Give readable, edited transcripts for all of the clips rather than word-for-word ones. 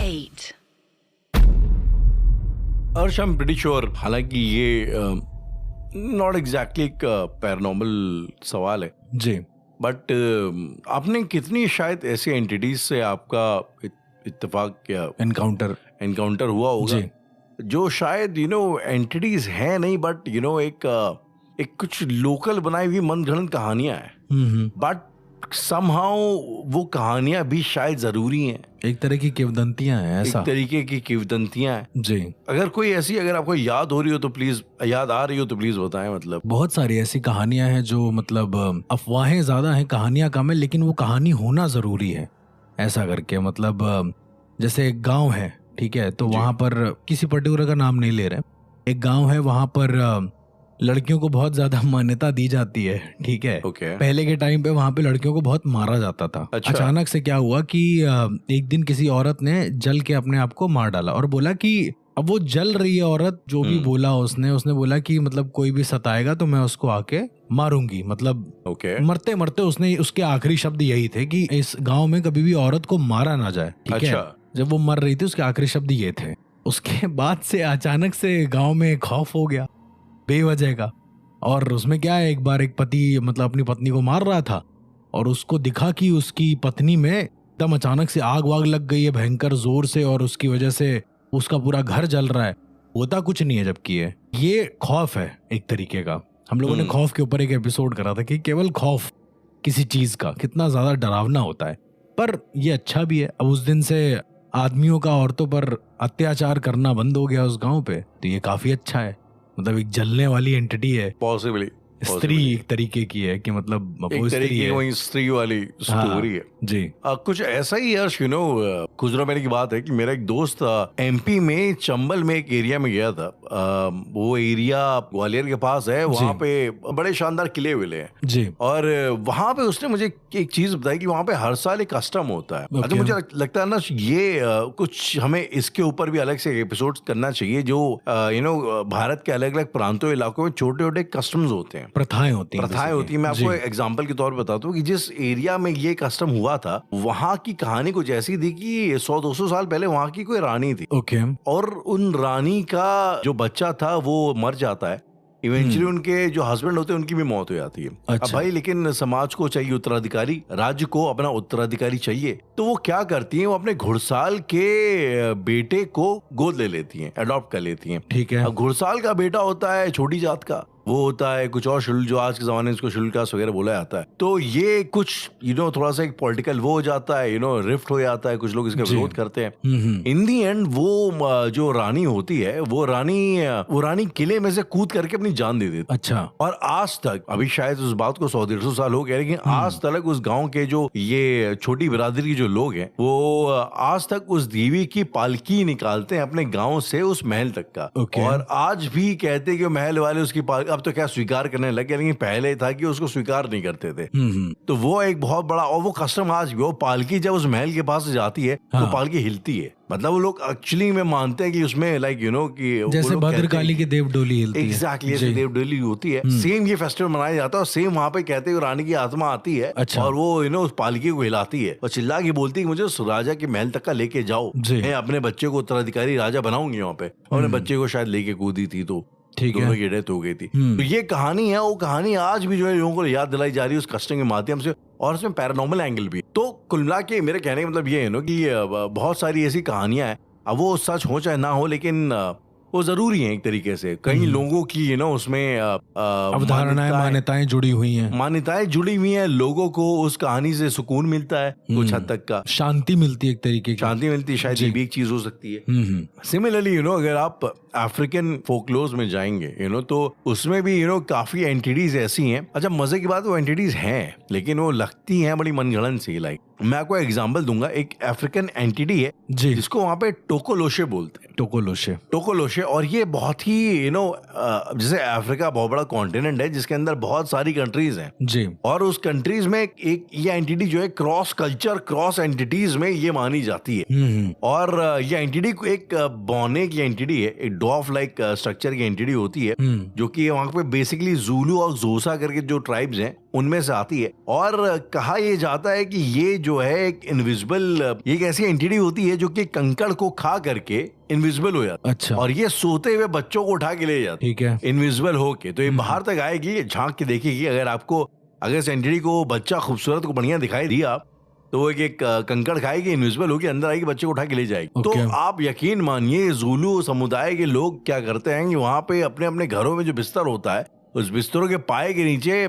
8. अर्श I am pretty sure, हालांकि ये नॉट एग्जैक्टली एक पैरानॉर्मल सवाल है जी, बट आपने कितनी शायद ऐसी एंटिटीज से आपका इत्तेफाक या एनकाउंटर हुआ होगा जी, जो शायद एंटिटीज हैं नहीं, बट एक कुछ लोकल बनाई हुई मनगढ़ंत कहानियां हैं, बट समहाउ वो कहानियां भी शायद जरूरी हैं, एक तरह की किंवदंतियां हैं ऐसा। एक तरीके की किंवदंतियां हैं। जी, अगर कोई ऐसी अगर आपको याद हो रही हो तो प्लीज, याद आ रही हो तो प्लीज बताएं। मतलब बहुत सारी ऐसी कहानियां हैं जो मतलब अफवाहें ज्यादा हैं, कहानियां कम है, लेकिन वो कहानी होना जरूरी है ऐसा करके। मतलब जैसे एक गांव है, ठीक है, तो जी। वहां पर किसी पर्टिकुलर का नाम नहीं ले रहे, एक गांव है, वहां पर लड़कियों को बहुत ज्यादा मान्यता दी जाती है, ठीक है। ओके। पहले के टाइम पे वहां पे लड़कियों को बहुत मारा जाता था। अच्छा। अचानक से क्या हुआ कि एक दिन किसी औरत ने जल के अपने आप को मार डाला और बोला कि अब वो जल रही है औरत, जो भी बोला उसने बोला कि मतलब कोई भी सताएगा तो मैं उसको आके मारूंगी। मतलब ओके। मरते मरते उसने, उसके आखिरी शब्द यही थे कि इस गांव में कभी भी औरत को मारा ना जाए, ठीक है। अच्छा। जब वो मर रही थी उसके आखिरी शब्द ये थे। उसके बाद से अचानक से गांव में खौफ हो गया बेवजह का। और उसमें क्या है, एक बार एक पति मतलब अपनी पत्नी को मार रहा था और उसको दिखा कि उसकी पत्नी में एकदम अचानक से आग वाग लग गई है भयंकर जोर से, और उसकी वजह से उसका पूरा घर जल रहा है। होता कुछ नहीं है जबकि ये खौफ है एक तरीके का। हम लोगों ने खौफ के ऊपर एक एपिसोड करा था कि केवल खौफ किसी चीज का कितना ज्यादा डरावना होता है, पर ये अच्छा भी है। अब उस दिन से आदमियों का औरतों पर अत्याचार करना बंद हो गया उस गांव पे, तो ये काफी अच्छा है। मतलब एक जलने वाली एंटिटी है, पॉसिबली स्त्री एक तरीके की है कि मतलब वो एक स्त्री तरीके की है। वही स्त्री वाली स्टोरी है जी, कुछ ऐसा ही यार। कुछ दिनों पहले की बात है कि मेरा एक दोस्त एमपी में चंबल में एक एरिया में गया था। वो एरिया ग्वालियर के पास है, वहाँ पे बड़े शानदार किले विले हैं जी, और वहाँ पे उसने मुझे एक चीज बताई कि वहाँ पे हर साल एक कस्टम होता है। Okay. तो मुझे लगता है ना ये कुछ हमें इसके ऊपर भी अलग से एपिसोड करना चाहिए, जो भारत के अलग अलग प्रांतों इलाकों में छोटे छोटे कस्टम्स होते हैं, प्रथाएं होती हैं। होती है। मैं आपको एग्जांपल के तौर पर बताता हूँ कि जिस एरिया में ये कस्टम हुआ था, वहाँ की कहानी कुछ ऐसी थी कि 100-200 साल पहले वहाँ की कोई रानी थी। ओके, और उन रानी का जो बच्चा था वो मर जाता है। इवेंचुअली उनके जो हस्बैंड होते हैं उनकी भी मौत हो जाती है। अच्छा। अब भाई लेकिन समाज को चाहिए उत्तराधिकारी, राज्य को अपना उत्तराधिकारी चाहिए, तो वो क्या करती हैं, वो अपने घुड़साल के बेटे को गोद ले लेती हैं, अडॉप्ट कर लेती हैं। ठीक है। अब घुड़साल का बेटा होता है छोटी जात का, वो होता है कुछ और शेड्यूल, जो आज के जमाने में इसको शेड्यूल कास्ट वगैरह बोला जाता है। तो ये कुछ थोड़ा सा एक पॉलिटिकल वो हो जाता है, रिफ्ट हो जाता है, कुछ लोग इसका विरोध करते हैं। इन दी एंड वो जो रानी होती है, वो रानी किले में से कूद करके अपनी जान दे देती। अच्छा। और आज तक, अभी शायद उस बात को 100-150 साल हो गए, लेकिन आज तक उस गांव के जो ये छोटी बिरादरी के जो लोग हैं, वो आज तक उस देवी की पालकी निकालते हैं अपने गांव से उस महल तक का। Okay. और आज भी कहते हैं कि महल वाले उसकी पालकी, अब तो क्या स्वीकार करने लगे, लेकिन पहले था कि उसको स्वीकार नहीं करते थे। तो वो एक बहुत बड़ा, और वो कस्टम आज भी, वो पालकी जब उस महल के पास जाती है तो पालकी हिलती है। मतलब वो लोग एक्चुअली में मानते हैं कि उसमें कि जैसे भद्रकाली की देवडोली हिलती है। एग्जैक्टली, ऐसे देवडोली होती है। सेम ये फेस्टिवल मनाया जाता है और सेम वहाँ पे कहते हैं रानी की आत्मा आती है। अच्छा। और वो उस पालकी को हिलाती है और चिल्ला के बोलती है मुझे उस राजा के महल तक का लेके जाओ, मैं अपने बच्चे को उत्तराधिकारी राजा बनाऊंगी वहाँ पे। और अपने बच्चे को शायद लेके कूदी थी तो दोनों की डेथ हो गई थी। तो ये कहानी है, वो कहानी आज भी लोगों को याद दिलाई जा रही है उस कस्टम के माध्यम से, और उसमें पैरानॉर्मल एंगल भी। तो कुल मिला के मेरे कहने का मतलब ये है कि बहुत सारी ऐसी कहानियां हैं, अब वो सच हो चाहे ना हो, लेकिन वो जरूरी है एक तरीके से। कई लोगों की उसमें अवधारणाएं, मान्यताएं जुड़ी हुई हैं। लोगों को उस कहानी से सुकून मिलता है, कुछ हद तक का शांति मिलती है, एक तरीके की शांति मिलती है, शायद ये भी एक चीज हो सकती है। सिमिलरली अगर आप अफ्रीकन फोकलोर्स में जाएंगे तो उसमें भी काफी एंटिटीज ऐसी हैं। अच्छा, मजे की बात, वो एंटिटीज हैं लेकिन वो लगती हैं बड़ी मनगढ़ंत सी। लाइक मैं आपको एग्जांपल दूंगा, एक अफ्रीकन एंटिटी है जी, जिसको वहां पे टोकोलोशे बोलते हैं। टोकोलोशे। और ये बहुत ही जैसे अफ्रीका बहुत बड़ा कॉन्टिनेंट है जिसके अंदर बहुत सारी कंट्रीज हैं जी, और उस कंट्रीज में एक ये एंटिटी जो है क्रॉस कल्चर, क्रॉस एंटिटीज में ये मानी जाती है। और ये एंटिटी एक बॉने की एंटिटी है, एक डॉफ लाइक स्ट्रक्चर की एंटिटी होती है, जो कि वहां पे बेसिकली जूलू और जोसा करके जो ट्राइब्स हैं उनमें से आती है। और कहा यह जाता है कि ये जो जो है एक इनविजिबल, एक ऐसी एंटिटी होती है जो कि कंकड़ को खा करके इनविजिबल हो जाता है। अच्छा। और ये सोते हुए बच्चों को उठा के ले जाता है, ठीक है, इनविजिबल होके। तो ये बाहर तक आएगी, झांक के देखेगी, अगर इस एंटिटी को बच्चा खूबसूरत को बढ़िया दिखाई दिया तो वो एक कंकड़ खाएगी, इनविजिबल होगी, अंदर आएगी, बच्चे को उठा के ले जाएगी। तो आप यकीन मानिए ज़ुलू समुदाय के लोग क्या करते हैं कि वहां पे अपने अपने घरों में जो बिस्तर होता है, उस बिस्तरों के पाए के नीचे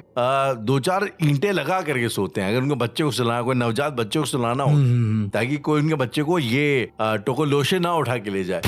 2-4 ईंटें लगा करके सोते हैं। अगर उनके बच्चे को सुलाना, कोई नवजात बच्चे को सुलाना हो, ताकि कोई उनके बच्चे को ये टोकोलोशे ना उठा के ले जाए,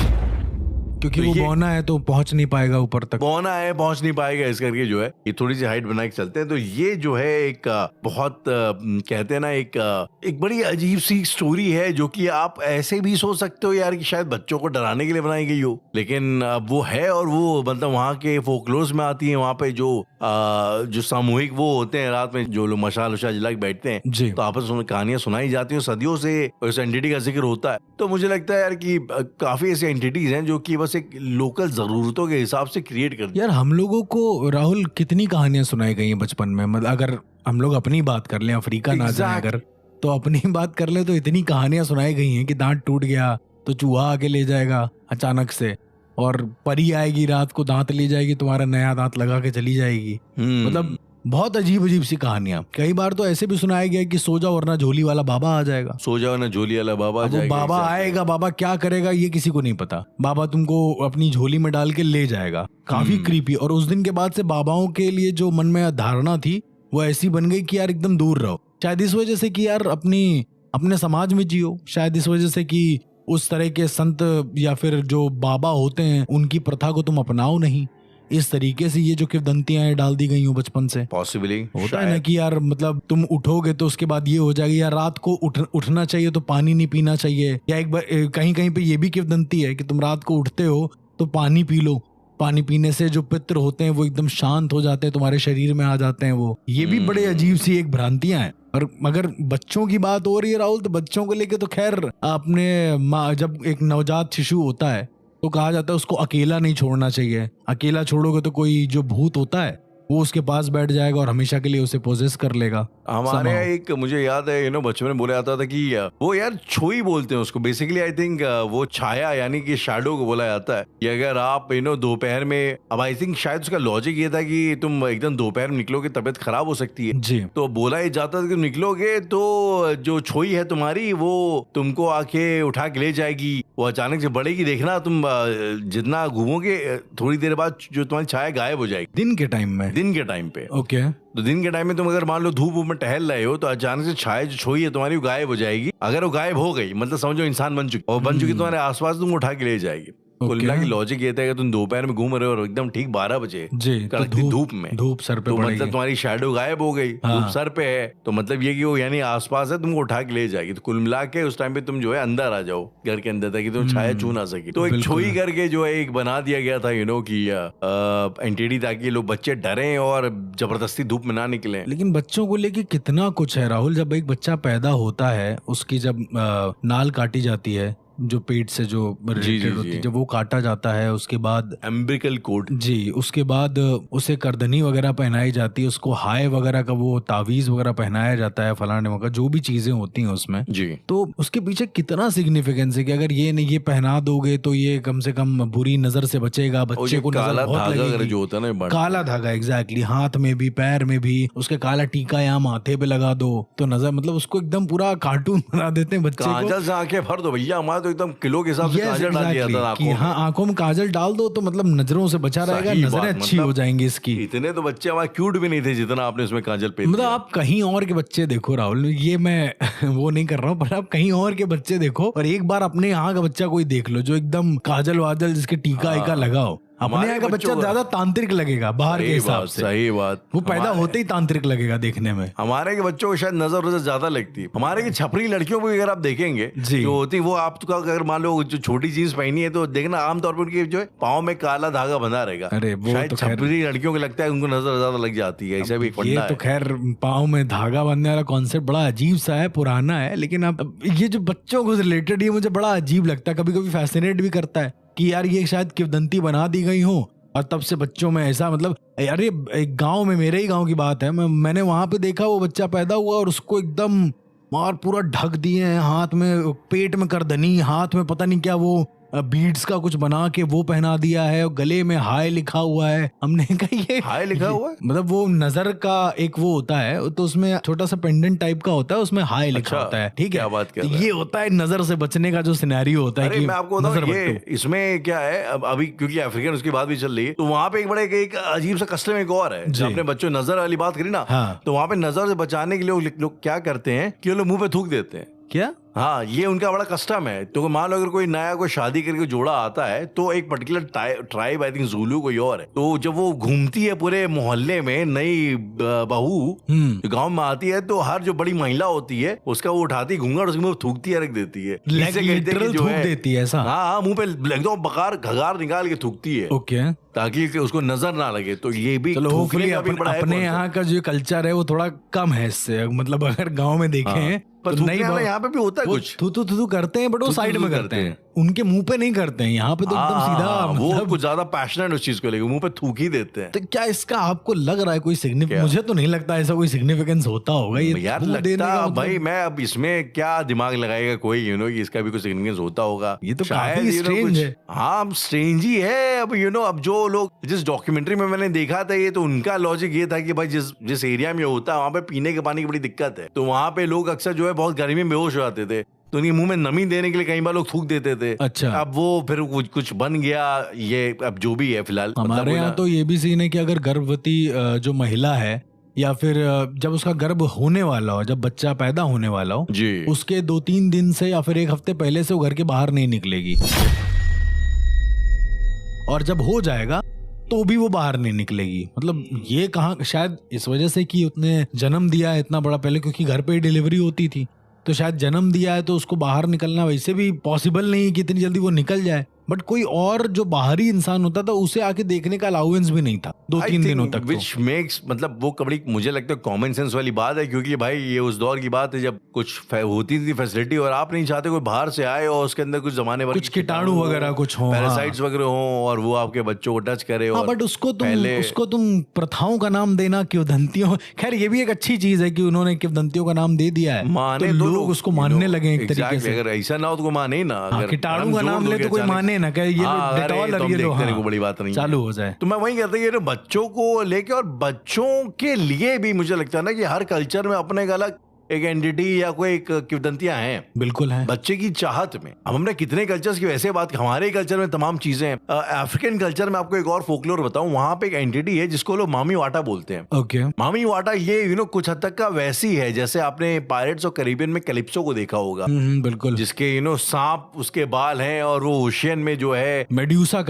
क्योंकि वो बौना है तो पहुंच नहीं पाएगा ऊपर तक, बौना है पहुंच नहीं पाएगा, इस करके जो है ये थोड़ी सी हाइट बना के चलते हैं। तो ये जो है एक बहुत कहते हैं ना, एक बड़ी अजीब सी स्टोरी है, जो कि आप ऐसे भी सोच सकते हो यार कि शायद बच्चों को डराने के लिए बनाई गई हो, लेकिन वो है। और वो मतलब वहाँ के फोकलोर्स में आती है। वहाँ पे जो सामूहिक वो होते हैं, रात में जो लोग मशाल उशाल जला के बैठते हैं, तो आपस में कहानियां सुनाई जाती हैं, सदियों से उस एंटिटी का जिक्र होता है। तो मुझे लगता है यार कि काफी ऐसी एंटिटीज हैं जो कि बस एक लोकल जरूरतों के हिसाब से क्रिएट कर। यार हम लोगों को राहुल कितनी कहानियां सुनाई गई हैं बचपन में। मतलब अगर हम लोग अपनी बात कर लें, अफ्रीका ना जाए अगर, तो अपनी बात कर ले तो इतनी कहानियां सुनाई गई हैं कि दांत टूट गया तो चूहा आके ले जाएगा अचानक से, और परी आएगी रात को दांत ले जाएगी, तुम्हारा नया दांत लगा के चली जाएगी। मतलब बहुत अजीब अजीब सी कहानियां। कई बार तो ऐसे भी सुनाया गया कि सो जाओ वरना झोली वाला बाबा आ जाएगा, सो जाओ ना झोली वाला बाबा आ जाएगा। बाबा आएगा, बाबा क्या करेगा ये किसी को नहीं पता, बाबा तुमको अपनी झोली में डाल के ले जाएगा। काफी क्रीपी। और उस दिन के बाद से बाबाओं के लिए जो मन में धारणा थी वो ऐसी बन गई कि यार एकदम दूर रहो। शायद इस वजह से कि यार अपने समाज में जियो, शायद इस वजह से कि उस तरह के संत या फिर जो बाबा होते हैं उनकी प्रथा को तुम अपनाओ नहीं। इस तरीके से ये जो किंवदंतियां डाल दी गई हो बचपन से, पॉसिबली होता है ना कि यार मतलब तुम उठोगे तो उसके बाद ये हो जाएगा, या रात को उठना चाहिए तो पानी नहीं पीना चाहिए, या एक बार कहीं कहीं पे ये भी किंवदंती है कि तुम रात को उठते हो तो पानी पी लो, पानी पीने से जो पित्र होते हैं वो एकदम शांत हो जाते हैं, तुम्हारे शरीर में आ जाते हैं वो। ये भी बड़े अजीब सी एक भ्रांतियां हैं। और अगर बच्चों की बात हो रही है राहुल, तो बच्चों को लेके तो खैर अपने जब एक नवजात शिशु होता है तो कहा जाता है उसको अकेला नहीं छोड़ना चाहिए। अकेला छोड़ोगे तो कोई जो भूत होता है वो उसके पास बैठ जाएगा और हमेशा के लिए उसे पोजेस कर लेगा। हमारे एक मुझे याद है बचपन में बोला जाता था कि वो यार छोई बोलते हैं उसको, बेसिकली आई थिंक वो छाया यानी कि शैडो को बोला जाता है कि अगर आप दोपहर में, अब आई थिंक शायद उसका लॉजिक ये था कि तुम एकदम दोपहर में निकलोगे तबीयत खराब हो सकती है जी। तो बोला ही जाता था कि निकलोगे तो जो छोई है तुम्हारी वो तुमको आके उठा के ले जाएगी, वो अचानक से बढ़ेगी, देखना तुम जितना घूमोगे थोड़ी देर बाद जो तुम्हारी छाया गायब हो जाएगी। दिन के टाइम पे ओके। तो दिन के टाइम में तुम अगर मान लो धूप में टहल रहे हो तो अचानक से छाया जो छोई है तुम्हारी वो गायब हो जाएगी। अगर वो गायब हो गई मतलब समझो इंसान बन चुकी, और बन चुकी तुम्हारे आसपास, तुम उठा के ले जाएगी। कुल मिला के लॉजिक ये था कि तुम दोपहर में घूम रहे हो और एकदम ठीक 12 बजे कड़कती धूप सर पे तो मतलब तुम्हारी शैडो गायब हो गई, धूप सर पे है, तो मतलब ये कि वो यानी आसपास है, तुमको उठा के ले जाएगी। तो कुल मिला के उस टाइम पे तुम जो है अंदर आ जाओ घर के अंदर ताकि तुम छाया छू ना सके। तो एक छोई करके जो है एक बना दिया गया था कि एंटिटी, ताकि लोग बच्चे डरें और जबरदस्ती धूप में ना निकले। लेकिन बच्चों को लेके कितना कुछ है राहुल। जब एक बच्चा पैदा होता है उसकी जब नाल काटी जाती है, जो पेट से जो रिलेटेड होती है, जब वो काटा जाता है उसके बाद एम्ब्रिकल कोड जी, उसके बाद उसे करदनी वगैरह पहनाई जाती है, उसको हाय वगैरह का वो तावीज वगैरह पहनाया जाता है, फलाने वगैरह जो भी चीजें होती हैं उसमें जी। तो उसके पीछे कितना सिग्निफिकेंस है कि अगर ये पहना दोगे तो ये कम से कम बुरी नजर से बचेगा, बच्चे को नजर बहुत लगेगी। जो होता है ना काला धागा, एग्जैक्टली, हाथ में भी पैर में भी उसके काला टीका यहाँ माथे पे लगा दो तो नजर, मतलब उसको एकदम पूरा कार्टून बना देते हैं बच्चे को। काजल से आंखें भर दो भैया, हमारा तो एकदम किलो के हिसाब से काजल डाल दिया था कि हाँ आंखों में काजल डाल दो तो मतलब नजरों से बचा रहेगा, नजरें अच्छी हो जाएंगी इसकी। इतने तो बच्चे हमारे क्यूट भी नहीं थे जितना आपने उसमें काजल पे, मतलब आप कहीं और के बच्चे देखो राहुल, ये मैं वो नहीं कर रहा हूँ, पर आप कहीं और के बच्चे देखो और एक बार अपने यहाँ का बच्चा कोई देख लो जो एकदम काजल वाजल जिसके टीका ईका लगाओ। अपने यहाँ का बच्चा ज्यादा तांत्रिक लगेगा बाहर के हिसाब से। सही बात, वो पैदा होते ही तांत्रिक लगेगा देखने में। हमारे के बच्चों को शायद नजर ज्यादा लगती है। हमारे की छपरी लड़कियों को अगर आप देखेंगे जो होती वो, आप तो अगर मान लो जो छोटी जीन्स पहनी है तो देखना आमतौर पर उनकी जो है पाँव में काला धागा बंधा रहेगा। अरे वो शायद तो छपरी लड़कियों को लगता है उनको नजर ज्यादा लग जाती है, ऐसा भी ये तो खैर पाँव में धागा बांधने वाला कॉन्सेप्ट बड़ा अजीब सा है, पुराना है, लेकिन अब ये जो बच्चों को रिलेटेड ये मुझे बड़ा अजीब लगता है, कभी कभी फैसिनेट भी करता है कि यार ये शायद किंवदंती बना दी गई हो और तब से बच्चों में ऐसा, मतलब अरे एक गांव में, मेरे ही गांव की बात है, मैंने वहां पे देखा वो बच्चा पैदा हुआ और उसको एकदम और पूरा ढक दिए हैं, हाथ में पेट में करदनी, हाथ में पता नहीं क्या वो बीड्स का कुछ बना के वो पहना दिया है, और गले में हाय लिखा हुआ है। हमने कहा ये हाय लिखा हुआ है, मतलब वो नजर का एक वो होता है, तो उसमें छोटा सा पेंडेंट टाइप का होता है, उसमें हाय लिखा होता है, ठीक है। क्या बात कर तो रहा है? ये होता है नजर से बचने का जो सिनेरियो होता है। अरे कि मैं आपको बताऊं, ये इसमें क्या है, अब अभी क्योंकि अफ्रीकन उसकी बात भी चल रही है, तो वहाँ पे एक बड़े एक अजीब सा कस्टम एक और है। जब अपने बच्चों नजर वाली बात करी ना, हाँ। तो वहाँ पे नजर से बचाने के लिए लोग क्या करते हैं कि वो लोग मुंह पे थूक देते हैं। क्या? हाँ, ये उनका बड़ा कस्टम है। तो मान लो अगर कोई नया कोई शादी करके जोड़ा आता है, तो एक particular tribe, I think Zulu कोई और है, तो जब वो घूमती है पूरे मोहल्ले में, नई बहू जो गांव में आती है, तो हर जो बड़ी महिला होती है उसका वो उठाती घूंघट, उसके मुंह थूकती है, रख देती है, थूक देती है ऐसा। हाँ, मुंह पे एकदम बकार घगार निकाल के थूकती है, ओके, ताकि उसको नजर ना लगे। तो ये भी होपफुली अपने यहाँ का जो कल्चर है वो थोड़ा कम है इससे, मतलब अगर गांव में देखें पर तो नहीं, यहाँ पे भी होता है कुछ, थू करते हैं, बट वो साइड में करते हैं, उनके मुंह पे नहीं करते हैं। यहाँ पे तो एकदम सीधा, वो कुछ ज्यादा पैशनेट उस चीज को लेकर मुंह पे थूक ही देते हैं। तो क्या इसका आपको लग रहा है कोई सिग्निफिकेंस? मुझे तो नहीं लगता ऐसा कोई सिग्निफिकेंस होता होगा ये यार, लगता भाई, मैं अब इसमें क्या दिमाग लगाएगा कोई, कि इसका भी कुछ सिग्निफिकेंस होता होगा। ये तो काफी स्ट्रेंज है। हाँ, स्ट्रेंज ही है। अब अब जो लोग, जिस डॉक्यूमेंट्री में मैंने देखा था, ये तो उनका लॉजिक ये था कि भाई जिस एरिया में होता है वहाँ पे पीने के पानी की बड़ी दिक्कत है, तो वहाँ पे लोग अक्सर जो है बहुत गर्मी में बेहोश हो जाते थे, तो उनके मुंह में नमी देने के लिए कई बार लोग थूक देते थे। अच्छा, अब वो फिर कुछ बन गया, ये अब जो भी है फिलहाल। हमारे यहाँ तो ये भी सीन है कि अगर गर्भवती जो महिला है, या फिर जब उसका गर्भ होने वाला हो, जब बच्चा पैदा होने वाला हो जी, उसके 2-3 दिन से या फिर 1 हफ्ते पहले से वो घर के बाहर नहीं निकलेगी, और जब हो जाएगा तो भी वो बाहर नहीं निकलेगी। मतलब ये कहाँ, शायद इस वजह से कि उसने जन्म दिया है इतना बड़ा पहले, क्योंकि घर पे ही डिलीवरी होती थी, तो शायद जन्म दिया है तो उसको बाहर निकलना वैसे भी पॉसिबल नहीं कि इतनी जल्दी वो निकल जाए। बट कोई और जो बाहरी इंसान होता था उसे आके देखने का अलाउंस भी नहीं था 2-3 दिनों तक। विच मेक्स, मतलब वो कबड़ी मुझे लगता है कॉमन सेंस वाली बात है, क्योंकि भाई ये उस दौर की बात है जब कुछ होती थी फैसिलिटी, और आप नहीं चाहते कोई बाहर से आए और उसके अंदर कुछ जमाने भर कुछ कीटाणु वगैरह कुछ हो, पैरासाइट्स वगैरह हो, और वो आपके बच्चों को टच करे। बट उसको तुम प्रथाओं का नाम देना, किंवदंतियों, खैर ये भी एक अच्छी चीज है कि उन्होंने किंवदंतियों का नाम दे दिया है, माने तो लोग उसको मानने लगे एक तरीके से। अगर ऐसा ना हो तो माने ना, कीटाणु का नाम ले तो कोई माने ना, ये को बड़ी बात नहीं चालू हो जाए। तो मैं वही कहता हूँ, बच्चों को लेके, और बच्चों के लिए भी मुझे लगता है ना कि हर कल्चर में अपने अलग एक एंटिटी या कोई एक किंवदंतियां हैं, बिल्कुल है, बच्चे की चाहत में। अब हमने कितने कल्चर्स की वैसे बात, हमारे कल्चर में तमाम चीजें हैं। अफ्रीकन कल्चर में आपको एक और फोकलोर बताऊं, वहां पे एक एंटिटी है जिसको लोग मामी वाटा बोलते हैं। ओके, मामी वाटा ये कुछ हद तक का वैसी है जैसे आपने पायरेट्स और कैरिबियन में कैलिप्सो को देखा होगा। बिल्कुल, जिसके सांप उसके बाल हैं, और वो ओशियन में जो है मेड्यूसा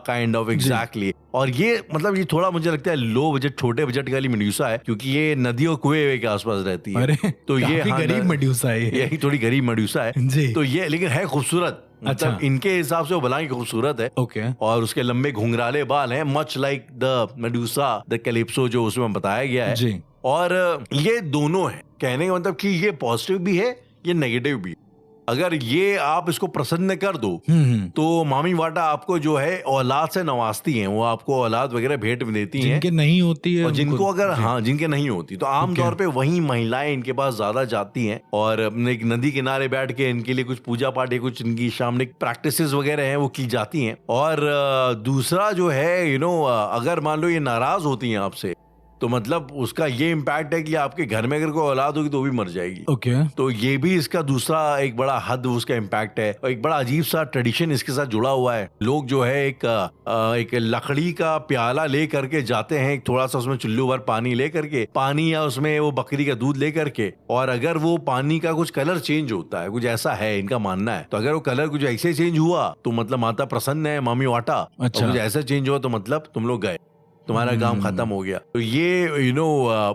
काइंड ऑफ एग्जैक्टली। और ये मतलब ये थोड़ा मुझे लगता है लो बजट, छोटे बजट वाली मेड्यूसा है, क्योंकि ये नदियों कुएं के आसपास रहती है। अरे, तो ये गरीब मेड्यूसा है, यही थोड़ी गरीब मेड्यूसा है जी। तो ये लेकिन है खूबसूरत, मतलब अच्छा, इनके हिसाब से वो भलाई खूबसूरत है। ओके, और उसके लंबे घुंघराले बाल हैं, much like the Medusa the calypso जो उसमें बताया गया है जी। और ये दोनों है, कहने का मतलब कि ये पॉजिटिव भी है, ये नेगेटिव भी। अगर ये आप इसको प्रसन्न कर दो तो मामी वाटा आपको जो है औलाद से नवाजती हैं, वो आपको औलाद वगैरह भेंट में देती हैं, जिनके नहीं होती है, और जिनको अगर जिनके नहीं होती, तो आमतौर पे वही महिलाएं इनके पास ज्यादा जाती हैं, और एक नदी किनारे बैठ के इनके लिए कुछ पूजा पाठ या कुछ इनकी शामनिक प्रैक्टिसेस वगैरह हैं वो की जाती हैं। और दूसरा जो है अगर मान लो ये नाराज होती हैं आपसे, तो मतलब उसका ये इम्पैक्ट है कि आपके घर में अगर कोई औलाद होगी तो भी मर जाएगी। ओके, तो ये भी इसका दूसरा एक बड़ा हद उसका इम्पैक्ट है। और एक बड़ा अजीब सा ट्रेडिशन इसके साथ जुड़ा हुआ है। लोग जो है एक लकड़ी का प्याला ले करके जाते हैं, थोड़ा सा उसमें चुल्लू भर पानी ले करके, पानी या उसमें वो बकरी का दूध ले करके, और अगर वो पानी का कुछ कलर चेंज होता है, कुछ ऐसा है इनका मानना है, तो अगर वो कलर कुछ ऐसे चेंज हुआ तो मतलब माता प्रसन्न है, मामी वाटा। अच्छा, कुछ ऐसा चेंज हुआ तो मतलब तुम लोग गए, तुम्हारा काम खत्म हो गया। तो ये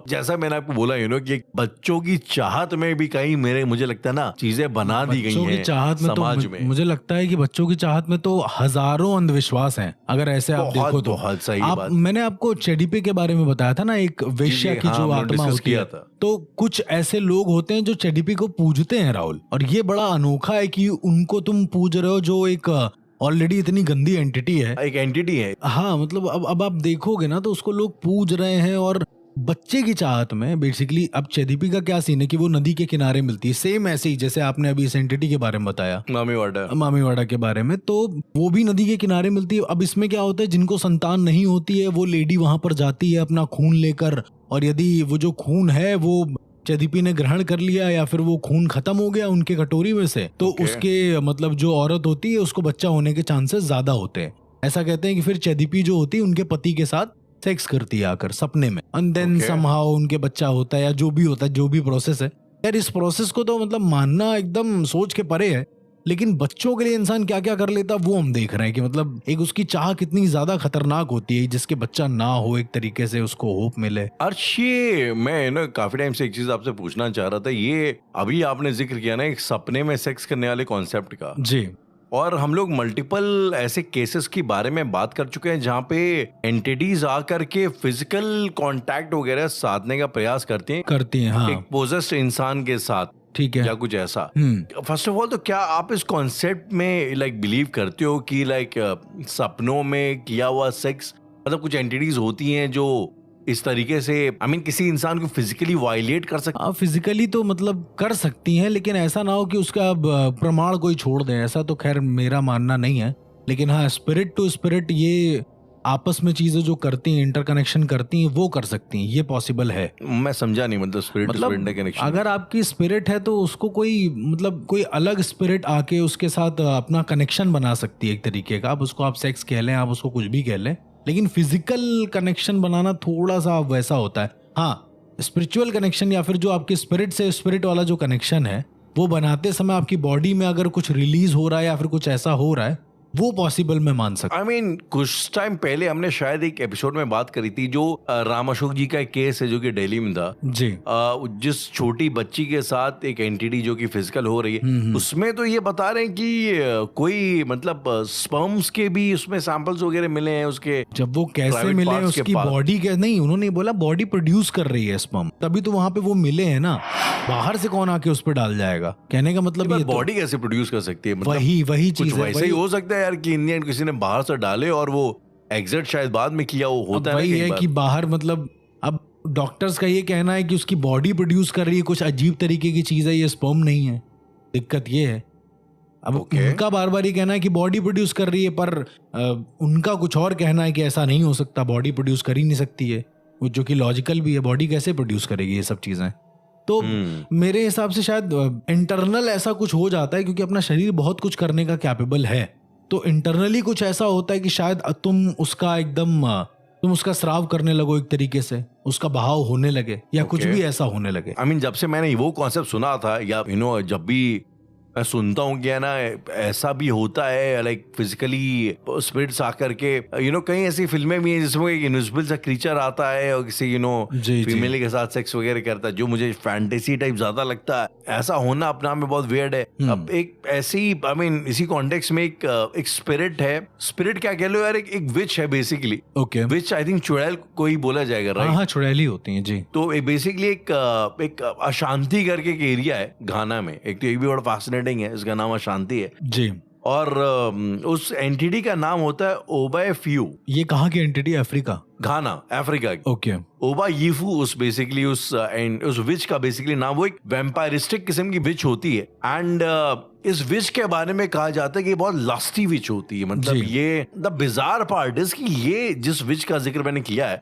जैसा मैंने आपको बोला कि बच्चों की चाहत में भी कहीं मुझे लगता है ना चीजें बना दी गई हैं चाहत में समाज में। मुझे लगता है कि बच्चों की चाहत में तो हजारों अंधविश्वास हैं, अगर ऐसे आप देखो तो। बहुत सही बात। मैंने आपको चेडीपे के बारे में बताया था ना, एक वेश्या की जो आत्मा होती है, तो कुछ ऐसे लोग होते हैं जो चेडीपे को पूजते हैं राहुल, और ये बड़ा अनोखा है कि उनको तुम पूज रहे हो जो एक ऑलरेडी इतनी गंदी एंटिटी है, एक एंटिटी है। हाँ, मतलब अब आप देखोगे ना तो उसको लोग पूज रहे हैं, और बच्चे की चाहत में बेसिकली अब चेदीपी का क्या सीन है कि वो नदी के किनारे मिलती है, सेम ऐसे ही जैसे आपने अभी इस एंटिटी के बारे में बताया, मामीवाड़ा के बारे में, तो वो भी नदी के किनारे मिलती है। अब इसमें क्या होता है, जिनको संतान नहीं होती है वो लेडी वहां पर जाती है अपना खून लेकर, और यदि वो जो खून है वो चेदीपी ने ग्रहण कर लिया या फिर वो खून खत्म हो गया उनके कटोरी में से, तो उसके मतलब जो औरत होती है उसको बच्चा होने के चांसेस ज्यादा होते हैं। ऐसा कहते हैं कि फिर चेदीपी जो होती है उनके पति के साथ सेक्स करती है आकर सपने में, एंड देन समहाउ उनके बच्चा होता है या जो भी होता है, जो भी प्रोसेस है। यार इस प्रोसेस को तो मतलब मानना एकदम सोच के परे है, लेकिन बच्चों के लिए इंसान क्या क्या कर लेता वो हम देख रहे हैं कि मतलब एक उसकी चाह कितनी ज्यादा खतरनाक होती है जिसके बच्चा ना हो, एक तरीके से उसको होप मिले। अर्शी, मैं ना काफी टाइम से एक चीज आपसे पूछना चाह रहा था, ये अभी आपने जिक्र किया ना एक सपने में सेक्स करने वाले कॉन्सेप्ट का जी, और हम लोग मल्टीपल ऐसे केसेस के बारे में बात कर चुके हैं जहाँ पे एंटिटीज आकर के फिजिकल कांटेक्ट वगैरह साधने का प्रयास करती हैं हाँ। एक पोजेस्ड इंसान के साथ, ठीक है, या कुछ ऐसा। फर्स्ट ऑफ ऑल तो क्या आप इस कॉन्सेप्ट में लाइक बिलीव करते हो कि लाइक सपनों में किया हुआ सेक्स मतलब कुछ एंटिटीज होती हैं जो इस तरीके से किसी इंसान को फिजिकली वायलेट कर सकती? फिजिकली तो मतलब कर सकती हैं, लेकिन ऐसा ना हो कि उसका प्रमाण कोई छोड़ दे, ऐसा तो खैर मेरा मानना नहीं है। लेकिन हाँ, स्पिरिट टू स्पिरिट ये आपस में चीजें जो करती हैं, इंटरकनेक्शन करती हैं, वो कर सकती हैं, ये पॉसिबल है। मैं समझा नहीं, मतलब स्पिरिट टू स्पिरिट कनेक्शन। अगर आपकी स्पिरिट है तो उसको कोई अलग स्पिरिट आके उसके साथ अपना कनेक्शन बना सकती है एक तरीके का। आप उसको सेक्स कह लें, आप उसको कुछ भी कह लें, लेकिन फिजिकल कनेक्शन बनाना थोड़ा सा वैसा होता है। हाँ, स्पिरिचुअल कनेक्शन या फिर जो आपके स्पिरिट से स्पिरिट वाला जो कनेक्शन है वो बनाते समय आपकी बॉडी में अगर कुछ रिलीज हो रहा है या फिर कुछ ऐसा हो रहा है, वो पॉसिबल मैं मान सकता हूँ। कुछ टाइम पहले हमने शायद एक एपिसोड में बात करी थी, जो राम अशोक जी का एक केस है जो कि दिल्ली में था जी, जिस छोटी बच्ची के साथ एक एंटिटी जो कि फिजिकल हो रही है, उसमें तो ये बता रहे हैं कि कोई मतलब स्पर्म्स के भी उसमें सैंपल्स वगैरह मिले हैं उसके। जब वो कैसे मिले, उसकी बॉडी के नहीं, उन्होंने बोला बॉडी प्रोड्यूस कर रही है स्पर्म, तभी तो वहां पे वो मिले हैं ना। बाहर से कौन आके उस पर डाल जाएगा, कहने का मतलब ये बॉडी कैसे प्रोड्यूस कर सकती है? मतलब वही चीज है, वैसे ही हो सकता है यार कि इंडियन किसी ने बाहर से डाले और वो एग्जिट शायद बाद में किया हो, होता है। वही है कि बाहर मतलब अब डॉक्टर्स का ये कहना है कि उसकी बॉडी प्रोड्यूस कर रही है कुछ अजीब तरीके की चीज है, ये स्पर्म नहीं है। दिक्कत ये है, अब उनका बार बार ये कहना है कि बॉडी प्रोड्यूस कर रही है, पर उनका कुछ और कहना है कि ऐसा नहीं हो सकता, बॉडी प्रोड्यूस कर ही नहीं सकती है, जो कि लॉजिकल भी है। बॉडी कैसे प्रोड्यूस करेगी ये सब चीजें? तो मेरे हिसाब से शायद इंटरनल ऐसा कुछ हो जाता है, क्योंकि अपना शरीर बहुत कुछ करने का कैपेबल है, तो इंटरनली कुछ ऐसा होता है कि शायद तुम उसका स्राव करने लगो, एक तरीके से उसका बहाव होने लगे या कुछ भी ऐसा होने लगे। जब से मैंने वो कॉन्सेप्ट सुना था, या जब भी मैं सुनता हूँ कि है ना ऐसा भी होता है, लाइक फिजिकली स्पिरिट्स आकर के, कई ऐसी फिल्में भी हैं जिसमें एक इनविजिबल सा क्रीचर आता है और किसी फीमेल के साथ सेक्स वगैरह करता है, जो मुझे फैंटेसी टाइप ज्यादा लगता है। ऐसा होना अपने आप में बहुत वियर्ड है। अब एक ऐसी इसी कॉन्टेक्स्ट में एक स्पिरिट है, स्पिरिट क्या कह लो यार, एक विच है basically. Okay, which I think चुड़ैल को ही बोला जाएगा, राइट? हाँ, चुड़ैल ही होती है जी। तो बेसिकली एक अशांति करके एक एरिया है घाना में, एक तो ये भी बड़ा फैसिनेटिंग है, इसका नाम अशांति है जी। और उस एंटिटी का नाम होता है ओबायफ्यू। ये कहाँ की एंटिटी? अफ्रीका, घाना, अफ्रीका की। ओके। ओबायफू उस बेसिकली उस विच का बेसिकली नाम, वो एक वैम्पायरिस्टिक किस्म की विच होती है। एंड इस विच के बारे में कहा जाता है कि बहुत लास्टी विच होती है। मतलब ये द बिजार पार्ट इज कि ये जिस विच का जिक्र मैंने किया है,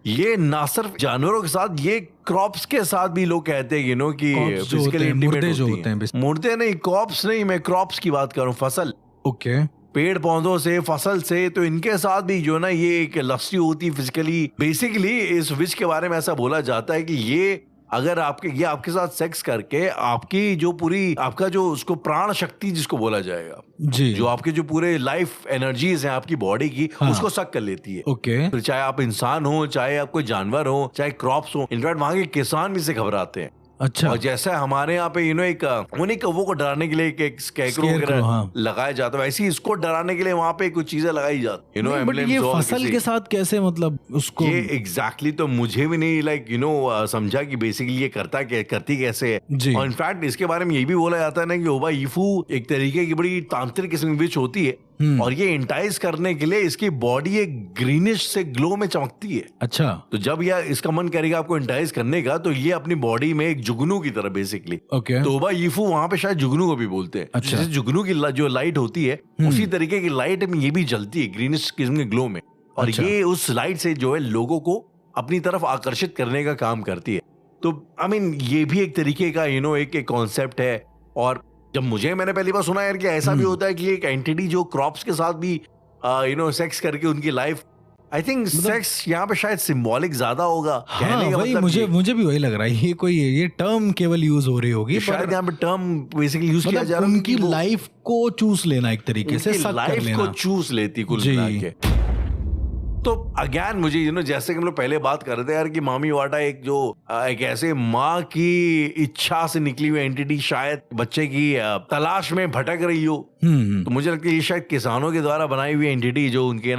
ये ना सिर्फ जानवरों के साथ, ये क्रॉप्स के साथ भी लोग कहते हैं कि फिजिकली इंटीमेट होते हैं। मुर्दे नहीं, क्रॉप्स नहीं, मैं क्रॉप्स की बात करूं, फसल। ओके, पेड़ पौधों से, फसल से, तो इनके साथ भी जो ना ये एक लस्सी होती है फिजिकली। बेसिकली इस विच के बारे में ऐसा बोला जाता है कि ये अगर आपके साथ सेक्स करके आपकी जो पूरी आपका जो उसको प्राण शक्ति जिसको बोला जाएगा जी, जो आपके जो पूरे लाइफ एनर्जीज हैं आपकी बॉडी की, हाँ, उसको सक कर लेती है। ओके, फिर चाहे आप इंसान हो, चाहे आप कोई जानवर हो, चाहे क्रॉप्स हो, इनफैक्ट वहां के किसान भी से घबराते हैं। अच्छा। और जैसा हमारे यहाँ पे उन्हीं कौवों को डराने के लिए एक स्कैरक्रो वगैरह लगाया जाता है, वैसे ही इसको डराने के लिए वहाँ पे कुछ चीजें लगाई जाती है। बट ये फसल के साथ कैसे, मतलब उसको ये एग्जैक्टली तो मुझे भी नहीं समझा कि बेसिकली ये करती कैसे है। और इनफैक्ट इसके बारे में ये भी बोला जाता है ना कि ओबायफू एक तरीके की बड़ी तांत्रिक किस्म की विच होती है और ये इंटाइज करने के लिए इसकी बॉडी एक ग्रीनिश से ग्लो में चमकती है। अच्छा। तो जब यह इसका मन करेगा आपको इंटाइज करने का, तो ये अपनी बॉडी में एक जुगनू की तरह बेसिकली, तोबा यीफू वहां पे शायद जुगनू को भी बोलते हैं। अच्छा। जैसे जुगनू की जो लाइट होती है उसी तरीके की लाइट में ये भी जलती है ग्रीनिश किस्म के ग्लो में, और अच्छा। ये उस लाइट से जो है लोगों को अपनी तरफ आकर्षित करने का काम करती है। तो आई मीन ये भी एक तरीके का एक कॉन्सेप्ट है। और जब मैंने पहली बार सुना यार कि ऐसा भी होता है कि एक एंटिटी जो क्रॉप्स के साथ भी सेक्स करके उनकी लाइफ, आई थिंक सेक्स यहाँ पे शायद सिंबॉलिक ज्यादा होगा। कहने का मतलब मुझे भी वही लग रहा है, ये टर्म केवल यूज हो रही होगी, शायद यहाँ पे टर्म बेसिकली यूज किया जा रहा है उनकी लाइफ को चूस लेना, एक तरीके से लाइफ को चूस लेती कुल मिला के। तो अगेन मुझे जैसे कि हम लोग पहले बात कर रहे थे यार कि मामी वाटा एक ऐसे माँ की इच्छा से निकली हुई एंटिटी शायद बच्चे की तलाश में भटक रही हो। तो मुझे लगता है ये शायद किसानों के द्वारा बनाई हुई एंटिटी जो उनके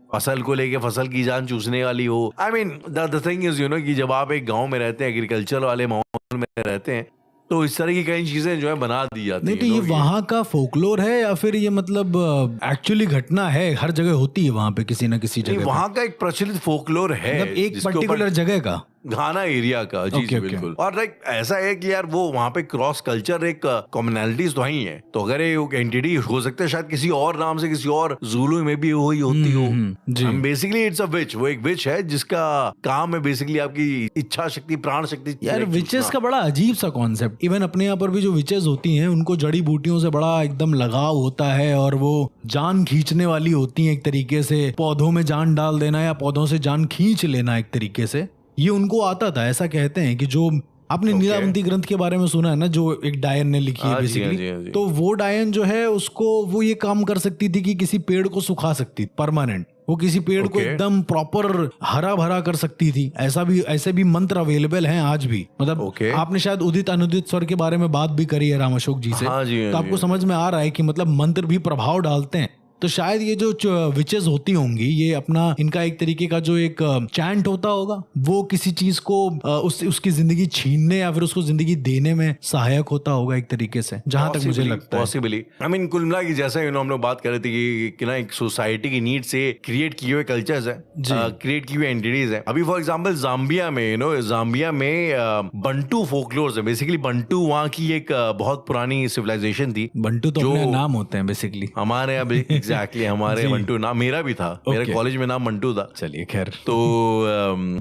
फसल को लेके फसल की जान चूसने वाली हो। I mean the thing is कि जब आप एक गाँव में रहते हैं, एग्रीकल्चर वाले माहौल में रहते हैं, तो इस तरह की कई चीजें जो है बना दी जाती नहीं। तो ये वहाँ का फोकलोर है या फिर ये मतलब एक्चुअली घटना है, हर जगह होती है वहाँ पे किसी न किसी जगह? वहाँ का एक प्रचलित फोकलोर है, मतलब एक पर्टिकुलर जगह का, घाना एरिया का। जी बिल्कुल। और ऐसा है कि यार वो वहाँ पे क्रॉस कल्चर एक कॉमनैलिटीज तो ही है। तो अगर एक एंटिटी हो सकता है शायद किसी और नाम से किसी और ज़ुलू में भी वही होती हो। बेसिकली इट्स अ विच, वो एक विच है जिसका काम है बेसिकली आपकी इच्छा शक्ति, प्राण शक्ति। यार विचेस का बड़ा अजीब सा कॉन्सेप्ट। इवन अपने यहाँ पर भी जो विचेस होती हैं उनको जड़ी बूटियों से बड़ा एकदम लगाव होता है और वो जान खींचने वाली होती हैं, एक तरीके से पौधों में जान डाल देना या पौधों से जान खींच लेना, एक तरीके से ये उनको आता था। ऐसा कहते हैं कि जो आपने नीलावंती ग्रंथ के बारे में सुना है ना, जो एक डायन ने लिखी है बेसिकली, तो वो डायन जो है उसको वो ये काम कर सकती थी कि किसी पेड़ को सुखा सकती परमानेंट, वो किसी पेड़ को एकदम प्रॉपर हरा भरा कर सकती थी। ऐसे भी मंत्र अवेलेबल हैं आज भी। मतलब आपने शायद उदित अनुदित स्वर के बारे में बात भी करी है राम अशोक जी से, तो आपको समझ में आ रहा है कि मतलब मंत्र भी प्रभाव डालते हैं। तो शायद ये जो विचेस होती होंगी, ये अपना इनका एक तरीके का जो एक चैंट होता होगा, वो किसी चीज को उसकी जिंदगी छीनने या फिर उसको जिंदगी देने में सहायक होता होगा एक तरीके से, जहां तक मुझे लगता है। पॉसिबली आई मीन कुल मिला के जैसा हम लोग बात कर रहे थे कि ना एक सोसाइटी की नीड से क्रिएट किए हुए कल्चर्स है, क्रिएट की हुई एंटिटीज है। अभी फॉर एग्जाम्पल जाम्बिया में बंटू फोकलोर्स है। बेसिकली बंटू वहाँ की एक बहुत पुरानी सिविलाइजेशन थी। बंटू तो अपने नाम होते हैं बेसिकली हमारे यहाँ। एग्जैक्टली हमारे बंटू नाम मेरा भी था, मेरे कॉलेज में नाम बंटू था। चलिए खैर। तो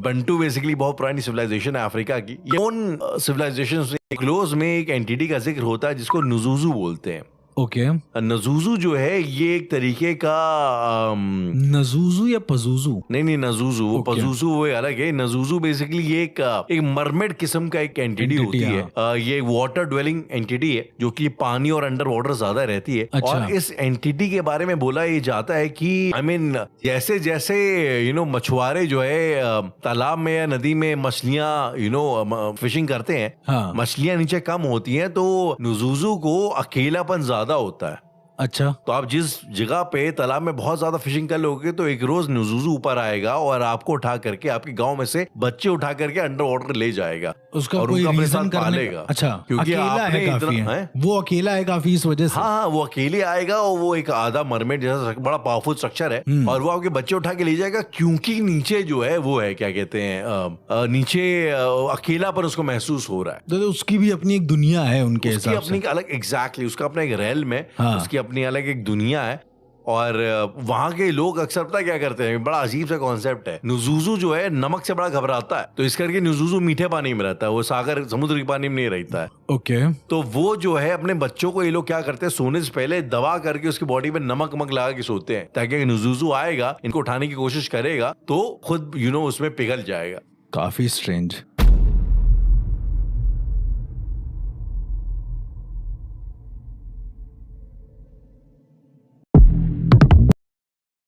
बंटू बेसिकली बहुत पुरानी सिविलाइजेशन है अफ्रीका की। उन सिविलाइजेशन से क्लोज में एक एंटिटी का जिक्र होता है जिसको नुजुजू बोलते हैं। नजूजू जो है ये एक तरीके का नजूजू या पजूजू? नहीं नजूजू, वो पजूजू वो अलग है। नजूजू बेसिकली ये एक मरमेड किस्म का एक एंटिटी होती है। ये वाटर ड्वेलिंग एंटिटी है जो कि पानी और अंडर वाटर ज्यादा रहती है। अच्छा। और इस एंटिटी के बारे में बोला ये जाता है कि जैसे जैसे मछुआरे जो है तालाब में या नदी में मछलियां फिशिंग करते हैं, मछलियां नीचे कम होती हैं, तो नजूजू को अकेलापन ज्यादा होता है। अच्छा। तो आप जिस जगह पे तालाब में बहुत ज्यादा फिशिंग कर लोगे तो एक रोज नुजुजू ऊपर आएगा और आपको उठा करके आपके गांव में से बच्चे उठा करके अंडर वाटर ले जाएगा उसका और कोई उनका अपने रीजन साथ पालेगा। अच्छा, क्योंकि अकेला है काफी है। वो अकेला है काफी इस वजह से। हाँ, वो अकेले आएगा और वो एक आधा मरमेड जैसा बड़ा पावरफुल स्ट्रक्चर है और वो आपके बच्चे उठा के ले जाएगा, क्योंकि नीचे जो है वो है क्या कहते हैं नीचे अकेला पर उसको महसूस हो रहा है। तो उसकी भी अपनी एक दुनिया है उनके हिसाब से, अपनी अलग एग्जैक्टली उसका अपना एक रेल में उसकी अपनी अलग एक दुनिया है। और वहां के लोग अक्सर पता क्या करते हैं, बड़ा अजीब सा कॉन्सेप्ट है। नुजुजू जो है नमक से बड़ा घबराता है, तो इस करके नुजुजू मीठे पानी में रहता है, वो सागर समुद्र के पानी में नहीं रहता है। ओके। तो वो जो है अपने बच्चों को ये लोग क्या करते हैं, सोने से पहले दवा करके उसकी बॉडी में नमक लगा के सोते हैं, ताकि नुजुजू आएगा इनको उठाने की कोशिश करेगा तो खुद उसमें पिघल जाएगा। काफी स्ट्रेंज।